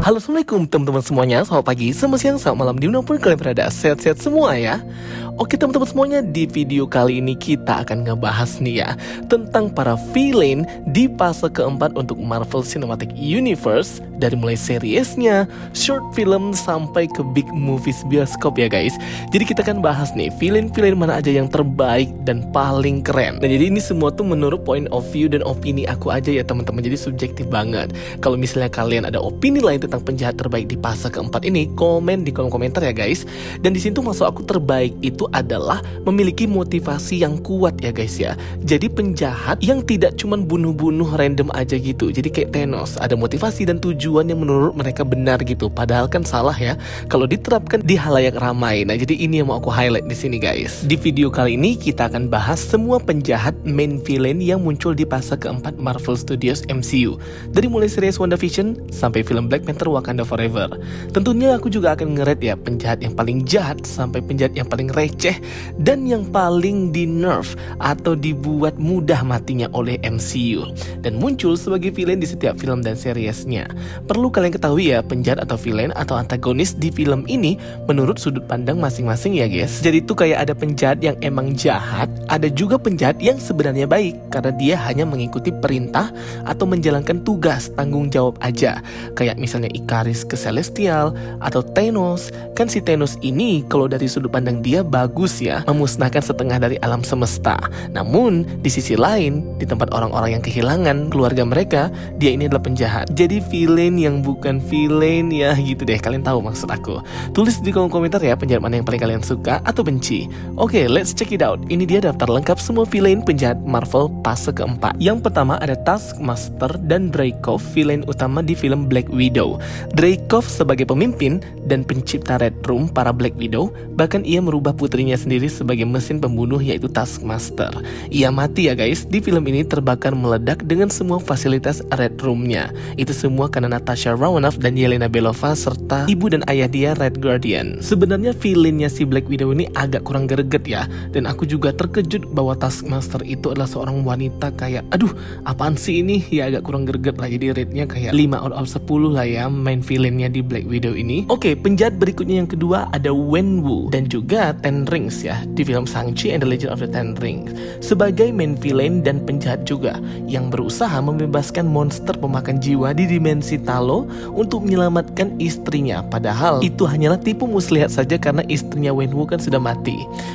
Halo, assalamualaikum teman-teman semuanya. Selamat pagi, selamat siang, selamat malam, dimanapun kalian berada. Sehat-sehat semua ya. Oke teman-teman semuanya, di video kali ini kita akan ngebahas nih ya tentang para villain di fase keempat untuk Marvel Cinematic Universe. Dari mulai seriesnya, short film, sampai ke big movies bioskop ya guys. Jadi kita akan bahas nih villain-villain mana aja yang terbaik dan paling keren. Dan jadi ini semua tuh menurut point of view dan opini aku aja ya teman-teman. Jadi subjektif banget. Kalau misalnya kalian ada opini lain tentang penjahat terbaik di fase keempat ini, komen di kolom komentar ya guys. Dan di situ maksud aku terbaik itu adalah memiliki motivasi yang kuat ya guys ya. Jadi penjahat yang tidak cuman bunuh-bunuh random aja gitu. Jadi kayak Thanos, ada motivasi dan tujuan yang menurut mereka benar gitu. Padahal kan salah ya kalau diterapkan di halayak ramai. Nah, jadi ini yang mau aku highlight di sini guys. Di video kali ini kita akan bahas semua penjahat main villain yang muncul di fase keempat Marvel Studios MCU. Dari mulai series WandaVision sampai film Black Panther Wakanda Forever. Tentunya aku juga akan nge-rate ya penjahat yang paling jahat sampai penjahat yang paling receh dan yang paling di nerf atau dibuat mudah matinya oleh MCU dan muncul sebagai villain di setiap film dan seriesnya. Perlu kalian ketahui ya, penjahat atau villain atau antagonis di film ini menurut sudut pandang masing-masing ya guys. Jadi itu kayak ada penjahat yang emang jahat, ada juga penjahat yang sebenarnya baik karena dia hanya mengikuti perintah atau menjalankan tugas tanggung jawab aja. Kayak misalnya Ikaris ke Celestial atau Thanos. Kan si Thanos ini kalau dari sudut pandang dia bagus ya, memusnahkan setengah dari alam semesta. Namun di sisi lain, di tempat orang-orang yang kehilangan keluarga mereka, dia ini adalah penjahat. Jadi villain yang bukan villain ya gitu deh, kalian tahu maksud aku. Tulis di kolom komentar ya penjahat mana yang paling kalian suka atau benci. Oke, let's check it out. Ini dia daftar lengkap semua villain penjahat Marvel fase keempat. Yang pertama ada Taskmaster dan Dreykov, villain utama di film Black Widow. Dreykov sebagai pemimpin dan pencipta Red Room para Black Widow, bahkan ia merubah putrinya sendiri sebagai mesin pembunuh yaitu Taskmaster. Ia mati ya guys, di film ini terbakar meledak dengan semua fasilitas Red Room-nya. Itu semua karena Natasha Romanoff dan Yelena Belova serta ibu dan ayah dia Red Guardian. Sebenarnya villainnya si Black Widow ini agak kurang greget ya, dan aku juga terkejut bahwa Taskmaster itu adalah seorang wanita. Kayak aduh apaan sih ini, ya agak kurang greget lah. Jadi rate-nya kayak 5 out of 10 lah ya main villainnya di Black Widow ini. Oke, penjahat berikutnya yang kedua ada Wenwu dan juga Ten Rings ya di film Shang-Chi and the Legend of the Ten Rings, sebagai main villain dan penjahat juga yang berusaha membebaskan monster pemakan jiwa di dimensi Talo untuk menyelamatkan istrinya. Padahal itu hanyalah tipu muslihat saja karena istrinya Wenwu kan sudah mati.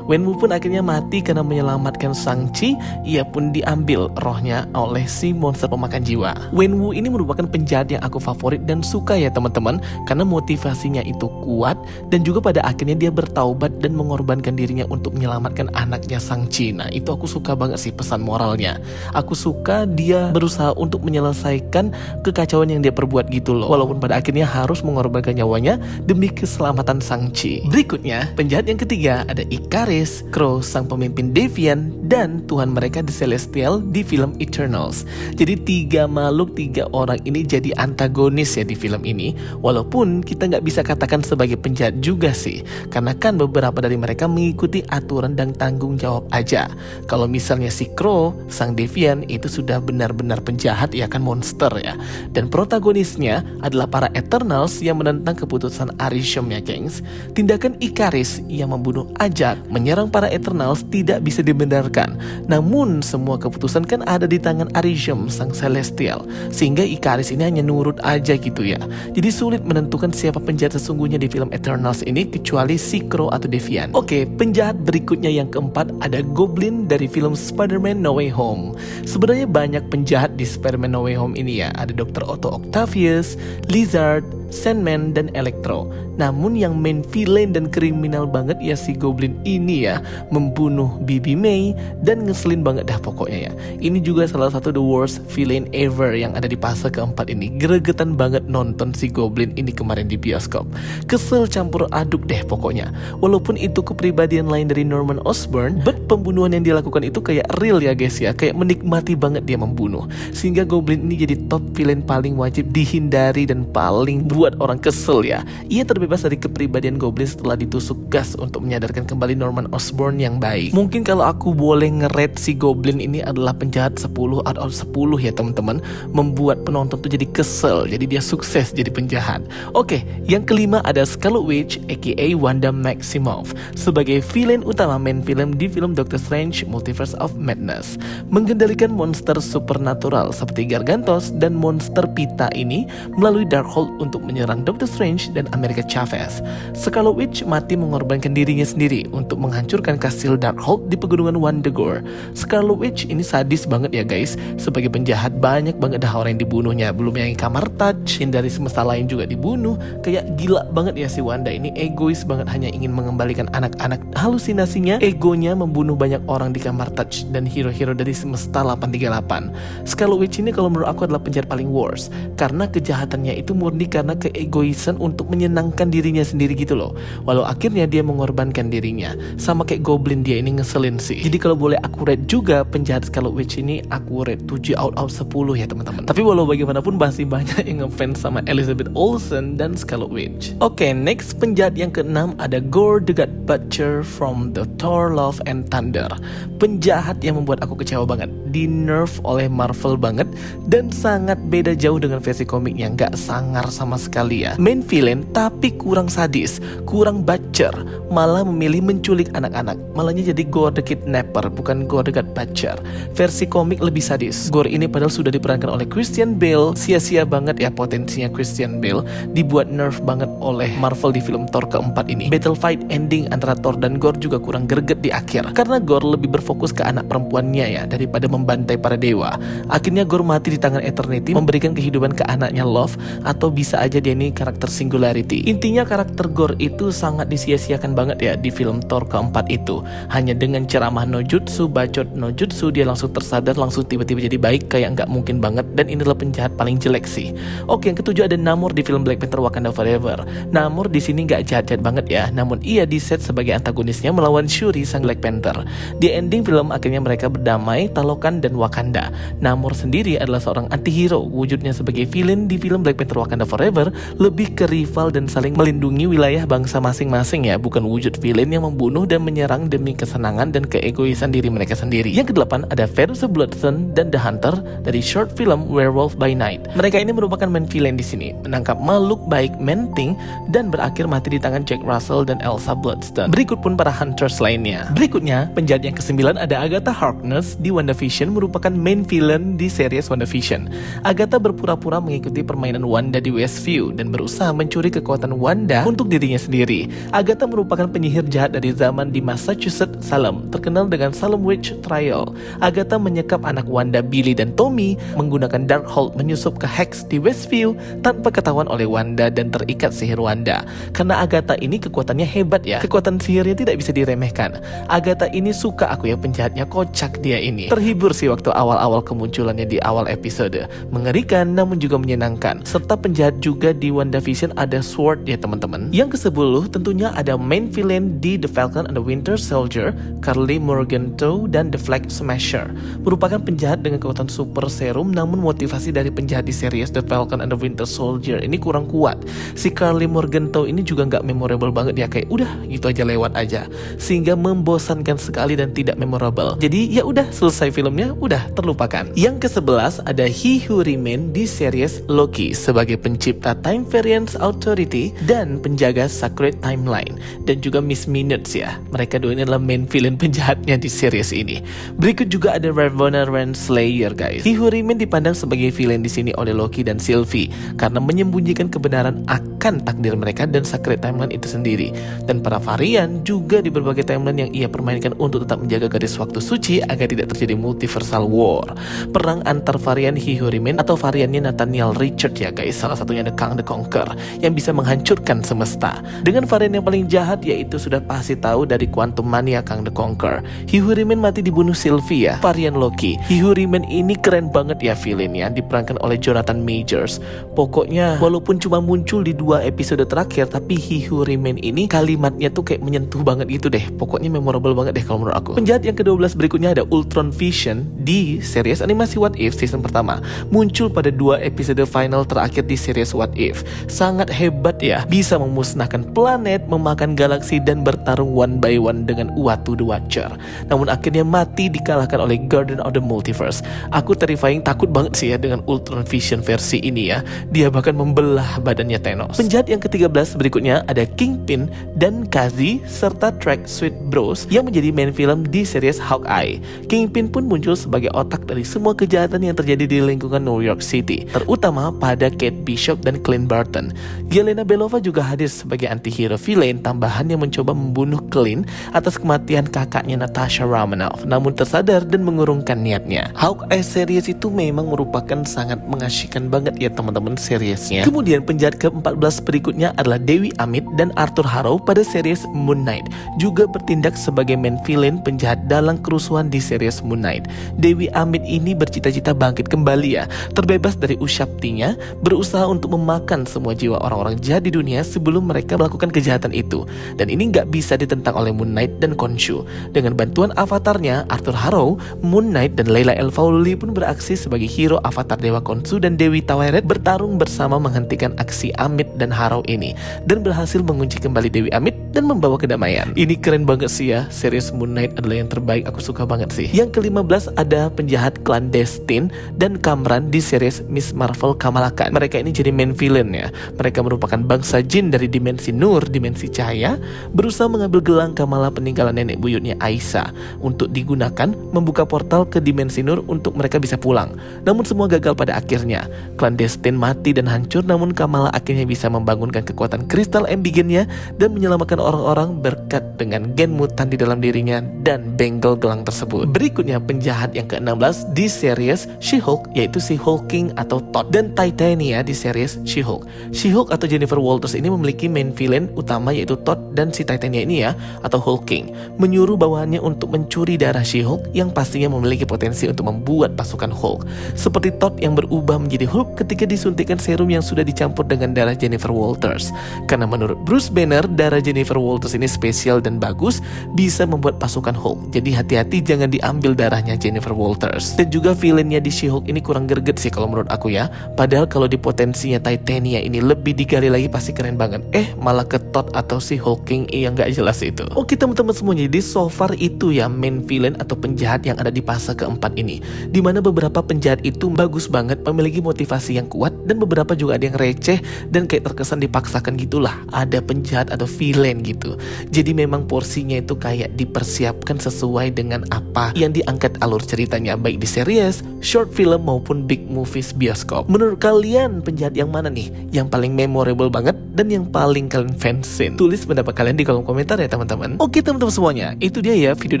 Wenwu pun akhirnya mati karena menyelamatkan Shang-Chi. Ia pun diambil rohnya oleh si monster pemakan jiwa. Wenwu ini merupakan penjahat yang aku favorit dan suka ya teman-teman, karena motivasinya itu kuat dan juga pada akhirnya dia bertaubat dan mengorbankan dirinya untuk menyelamatkan anaknya Shang-Chi. Nah, itu aku suka banget sih pesan moralnya. Aku suka dia berusaha untuk menyelesaikan kekacauan yang dia perbuat gitu loh, walaupun pada akhirnya harus mengorbankan nyawanya demi keselamatan Shang-Chi. Berikutnya, penjahat yang ketiga ada Ikaris, Crow sang pemimpin Deviant, dan Tuhan mereka The Celestial di film Eternals. Jadi tiga makhluk, tiga orang ini jadi antagonis ya di film ini, walaupun kita nggak bisa katakan sebagai penjahat juga sih, karena kan beberapa dari mereka mengikuti aturan dan tanggung jawab aja. Kalau misalnya si Crow sang Deviant itu sudah benar-benar penjahat ya kan, monster ya. Dan protagonisnya adalah para Eternals yang menentang keputusan Arishem ya gengs. Tindakan Ikaris yang membunuh Ajak menyerang para Eternals tidak bisa dibenarkan. Namun semua keputusan kan ada di tangan Arishem sang Celestial, sehingga Ikaris ini hanya nurut aja gitu ya. Jadi sulit menentukan siapa penjahat sesungguhnya di film Eternals ini kecuali si Crow atau Deviant. Oke, penjahat berikutnya yang keempat ada Goblin dari film Spider-Man No Way Home. Sebenarnya banyak penjahat di Spider-Man No Way Home ini ya. Ada Dr. Otto Octavius, Lizard, Sandman, dan Electro. Namun yang main villain dan kriminal banget ya si Goblin ini ya, membunuh Bibi May dan ngeselin banget dah pokoknya ya. Ini juga salah satu the worst villain ever yang ada di fase keempat ini. Gregetan banget nonton si Goblin ini kemarin di bioskop. Kesel campur aduk deh pokoknya. Walaupun itu kepribadian lain dari Norman Osborn, but pembunuhan yang dilakukan itu kayak real ya guys ya, kayak menikmati banget dia membunuh. Sehingga Goblin ini jadi top villain paling wajib dihindari dan paling membuat orang kesel ya. Ia terbebas dari kepribadian Goblin setelah ditusuk gas untuk menyadarkan kembali Norman Osborn yang baik. Mungkin kalau aku boleh nge-rate si Goblin ini adalah penjahat 10 out of 10 ya teman-teman. Membuat penonton tuh jadi kesel, jadi dia sukses jadi penjahat. Oke, yang kelima ada Scarlet Witch aka Wanda Maximoff sebagai villain utama main film di film Doctor Strange Multiverse of Madness. Mengendalikan monster supernatural seperti Gargantos dan monster pita ini melalui Darkhold untuk menyerang Doctor Strange dan America Chavez. Scarlet Witch mati mengorbankan dirinya sendiri untuk menghancurkan kastil Darkhold di pegunungan Wundagore. Scarlet Witch ini sadis banget ya guys. Sebagai penjahat banyak banget dah orang yang dibunuhnya. Belum yang kamar touch, yang dari semesta lain juga dibunuh. Kayak gila banget ya si Wanda ini, egois banget, hanya ingin mengembalikan anak-anak. Halusinasinya, egonya membunuh banyak orang di kamar touch dan hero-hero dari semesta 838. Scarlet Witch ini kalau menurut aku adalah penjahat paling worst, karena kejahatannya itu murni karena keegoisan untuk menyenangkan dirinya sendiri gitu loh. Walau akhirnya dia mengorbankan dirinya. Sama kayak Goblin, dia ini ngeselin sih. Jadi kalau boleh aku rate juga penjahat Scarlet Witch ini, aku rate 7 out of 10 ya teman-teman. Tapi walau bagaimanapun masih banyak yang ngefans sama Elizabeth Olsen dan Scarlet Witch. Oke, next penjahat yang keenam ada Gore the God Butcher from the Thor Love and Thunder. Penjahat yang membuat aku kecewa banget, di nerf oleh Marvel banget dan sangat beda jauh dengan versi komiknya, nggak sangar sama sekali ya. Main villain tapi kurang sadis, kurang butcher, malah memilih menculik anak-anak. Malahnya jadi Gore the Kidnapper, bukan Gore the God Butcher. Versi komik lebih sadis. Gore ini padahal sudah diperankan oleh Christian Bale, sia-sia banget ya potensinya Christian Bale, dibuat nerf banget oleh Marvel di film Thor keempat ini. Battle fight ending antara Thor dan Gore juga kurang greget di akhir, karena Gore lebih berfokus ke anak perempuannya ya, daripada membantai para dewa. Akhirnya Gore mati di tangan Eternity, memberikan kehidupan ke anaknya Love, atau bisa aja dia ini karakter Singularity. Intinya karakter Gore itu sangat disia-siakan banget ya di film Thor keempat itu. Hanya dengan ceramah no jutsu, bacot no jutsu, dia langsung tersadar, langsung tiba-tiba jadi baik, kayak nggak mungkin banget. Dan inilah penjahat paling jelek sih. Oke, yang ketujuh ada Namor di film Black Panther Wakanda Forever. Namor di sini nggak jahat-jahat banget ya, namun ia diset sebagai antagonisnya melawan Shuri sang Black Panther. Di ending film akhirnya mereka berdamai, Talokan dan Wakanda. Namor sendiri adalah seorang antihero, wujudnya sebagai villain di film Black Panther Wakanda Forever lebih ke rival dan saling melindungi wilayah bangsa masing-masing ya, bukan wujud villain yang membunuh dan menyerang demi kesenangan dan keegoisan diri mereka sendiri. Yang kedelapan ada Ferus Bloodstone dan The Hunter dari short film Werewolf by Night. Mereka ini merupakan main villain di sini, menangkap makhluk baik Man-Thing dan berakhir mati di tangan Jack Russell dan Elsa Bloodstone. Berikut pun para hunters lainnya. Berikutnya, penjahat yang ke-9 ada Agatha Harkness di WandaVision, merupakan main villain di series WandaVision. Agatha berpura-pura mengikuti permainan Wanda di Westview dan berusaha mencuri kekuatan Wanda untuk dirinya sendiri. Agatha merupakan penyihir jahat dari zaman di Massachusetts, Salem, terkenal dengan Salem Witch Trial. Agatha menyekap anak Wanda, Billy dan Tommy, menggunakan Darkhold menyusup ke Hex di Westview tanpa ketahuan oleh Wanda dan terikat sihir Wanda. Karena Agatha ini kekuatannya hebat ya, kekuatan sihirnya tidak bisa diremehkan. Agatha ini suka aku ya, penjahatnya kocak dia ini. Terhibur sih waktu awal-awal kemunculannya di awal episode. Mengerikan namun juga menyenangkan. Serta penjahat juga di WandaVision ada Sword ya teman-teman. Yang ke-10 tentunya ada main villain di The Falcon and the Winter Soldier, Karli Morgenthau dan The Flag Smasher. Merupakan penjahat dengan kekuatan super serum, namun motivasi dari penjahat di series The Falcon and the Winter Soldier ini kurang kuat. Si Karli Morgenthau ini juga nggak memorable banget ya, kayak udah gitu aja, lewat aja, sehingga membosankan sekali dan tidak memorable. Jadi ya udah, selesai filmnya udah terlupakan. Yang ke-11 ada He Who Remains di series Loki sebagai pencipta Time Variance Authority dan penjaga Sacred Timeline, dan juga Miss Minutes ya. Mereka dua ini adalah main villain penjahatnya di series ini. Berikut juga ada Ravonna Renslayer guys. He Who Remains dipandang sebagai villain di sini oleh Loki dan Sylvie karena menyembunyikan kebenaran akan takdir mereka dan Sacred Timeline itu sendiri. Dan para varian juga di berbagai timeline yang ia permainkan untuk tetap menjaga garis waktu suci agar tidak terjadi multiversal war. Perang antar varian He Who Remains atau variannya Nathaniel Richard ya guys. Salah satunya ada Kang the Conqueror yang bisa menghancurkan semesta. Dengan varian yang paling jahat yaitu sudah pasti tahu dari Quantum Mania Kang the Conqueror. He Who Remains mati dibunuh Sylvie ya, varian Loki. He Who Remains ini keren banget ya villainnya, diperankan oleh Jonathan Majors. Pokoknya walaupun cuma muncul di 2 episode terakhir, tapi He Who Remains ini kalimatnya tuh kayak menyentuh banget gitu deh. Pokoknya memorable banget deh kalau menurut aku. Penjahat yang ke-12 berikutnya ada Ultron Vision di series animasi What If season pertama. Muncul pada 2 episode final terakhir di series What What If. Sangat hebat ya, bisa memusnahkan planet, memakan galaksi, dan bertarung one by one dengan Uatu the Watcher. Namun akhirnya mati dikalahkan oleh Guardian of the Multiverse. Aku terrifying, takut banget sih ya dengan Ultron Vision versi ini ya. Dia bahkan membelah badannya Thanos. Penjahat yang ke-13 berikutnya ada Kingpin dan Kazi serta Track Sweet Bros yang menjadi main film di series Hawkeye. Kingpin pun muncul sebagai otak dari semua kejahatan yang terjadi di lingkungan New York City, terutama pada Kate Bishop dan Clint Barton. Yelena Belova juga hadir sebagai antihero villain tambahan yang mencoba membunuh Clint atas kematian kakaknya Natasha Romanoff, namun tersadar dan mengurungkan niatnya. Hawkeye series itu memang merupakan sangat mengasyikkan banget ya teman-teman seriesnya. Kemudian penjahat ke-14 berikutnya adalah Dewi Amit dan Arthur Harrow pada series Moon Knight, juga bertindak sebagai main villain penjahat dalam kerusuhan di series Moon Knight. Dewi Amit ini bercita-cita bangkit kembali ya, terbebas dari usyaptinya, berusaha untuk memakan semua jiwa orang-orang jahat di dunia sebelum mereka melakukan kejahatan itu. Dan ini nggak bisa ditentang oleh Moon Knight dan Khonshu. Dengan bantuan avatarnya, Arthur Harrow, Moon Knight dan Layla El Faululi pun beraksi sebagai hero avatar Dewa Khonshu dan Dewi Taweret bertarung bersama menghentikan aksi Amit dan Harrow ini, dan berhasil mengunci kembali Dewi Amit dan membawa kedamaian. Ini keren banget sih ya, series Moon Knight adalah yang terbaik, aku suka banget sih. Yang ke-15 ada penjahat clandestine dan Kamran di series Miss Marvel Kamala Khan. Mereka ini jadi main villain ya. Mereka merupakan bangsa jin dari dimensi nur, dimensi cahaya, berusaha mengambil gelang Kamala peninggalan nenek buyutnya Aisyah untuk digunakan membuka portal ke dimensi nur untuk mereka bisa pulang. Namun semua gagal pada akhirnya. Clandestine mati dan hancur, namun Kamala akhirnya bisa membangunkan kekuatan kristal ambigennya dan menyelamatkan orang-orang berkat dengan gen mutan di dalam dirinya dan bengkel gelang tersebut. Berikutnya penjahat yang ke-16 di series She-Hulk, yaitu si Hulking atau Todd, dan Titania di series She-Hulk. She-Hulk atau Jennifer Walters ini memiliki main villain utama yaitu Todd, dan si Titania ini ya, atau Hulking, menyuruh bawahannya untuk mencuri darah She-Hulk yang pastinya memiliki potensi untuk membuat pasukan Hulk. Seperti Todd yang berubah menjadi Hulk ketika disuntikan serum yang sudah dicampur dengan darah Jennifer Walters. Karena menurut Bruce Banner, darah Jennifer Walters ini spesial dan bagus, bisa membuat pasukan Hulk. Jadi hati-hati jangan diambil darahnya Jennifer Walters. Dan juga villainnya di She-Hulk ini kurang greget sih kalau menurut aku ya. Padahal kalau di potensinya Titania ini lebih digali lagi pasti keren banget. Malah ke Todd atau si Hulking yang gak jelas itu. Oke teman-teman semuanya, jadi so far itu ya main villain atau penjahat yang ada di fase keempat ini. Dimana beberapa penjahat itu bagus banget, memiliki motivasi yang kuat, dan beberapa juga ada yang receh dan kayak terkesan dipaksakan gitulah. Ada penjahat atau villain gitu. Jadi memang porsinya itu kayak dipersiapkan sesuai dengan apa yang diangkat alur ceritanya, baik di series, short film maupun big movies bioskop. Menurut kalian penjahat yang mana nih yang paling memorable banget dan yang paling kalian fansin? Tulis pendapat kalian di kolom komentar ya teman-teman. Oke teman-teman semuanya, itu dia ya video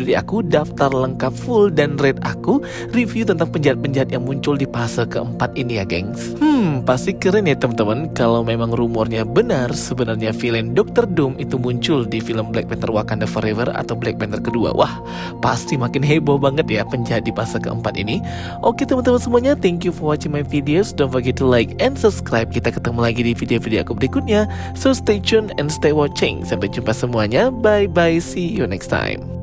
dari aku, daftar lengkap full dan rate aku, review tentang penjahat-penjahat yang muncul di fase keempat ini ya gengs. Pasti keren ya teman-teman kalau memang rumornya benar sebenarnya villain Dr. Doom itu muncul di film Black Panther Wakanda Forever atau Black Panther kedua. Wah, pasti makin heboh banget ya penjahat di fase keempat ini. Oke teman-teman semuanya, thank you for watching my videos. Don't forget to like and subscribe. Kita ketemu lagi di video-video aku berikutnya. So stay tuned and stay watching. Sampai jumpa semuanya. Bye bye. See you next time.